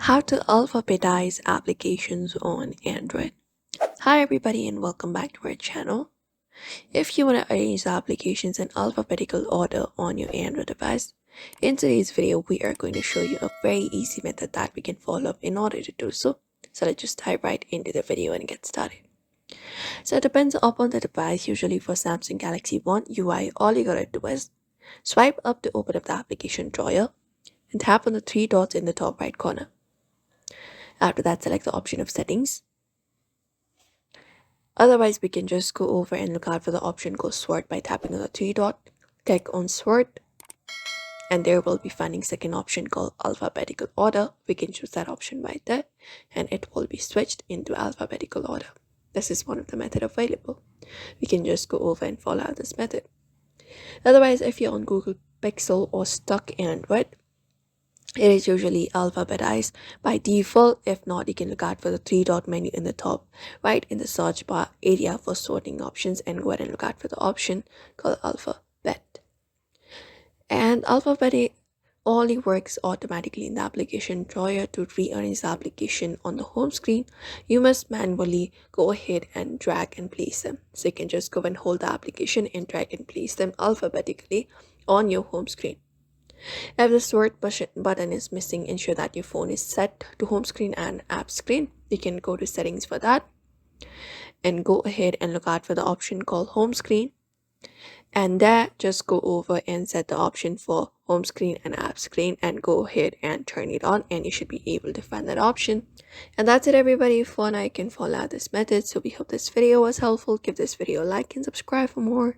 How to alphabetize applications on Android. Hi everybody and welcome back to our channel. If you want to arrange the applications in alphabetical order on your Android device, in today's video we are going to show you a very easy method that we can follow in order to do so. So let's just dive right into the video and get started. So it depends upon the device. Usually for Samsung Galaxy One UI, all you gotta do is swipe up to open up the application drawer and tap on the three dots in the top right corner. After that, select the option of settings. Otherwise, we can just go over and look out for the option called sort by tapping on the three dot, click on sort, and there will be finding second option called alphabetical order. We can choose that option right there and it will be switched into alphabetical order. This is one of the method available. We can just go over and follow out this method. Otherwise, if you're on Google Pixel or stock Android, it is usually alphabetized by default. If not, you can look out for the three dot menu in the top right in the search bar area for sorting options and go ahead and look out for the option called alphabet. And alphabet only works automatically in the application drawer. To rearrange the application on the home screen, you must manually go ahead and drag and place them. So you can just go and hold the application and drag and place them alphabetically on your home screen. If the sort button is missing, ensure that your phone is set to home screen and app screen. You can go to settings for that and go ahead and look out for the option called home screen, and there just go over and set the option for home screen and app screen and go ahead and turn it on and you should be able to find that option. And that's it everybody. For now you can follow out this method. So we hope this video was helpful. Give this video a like and subscribe for more.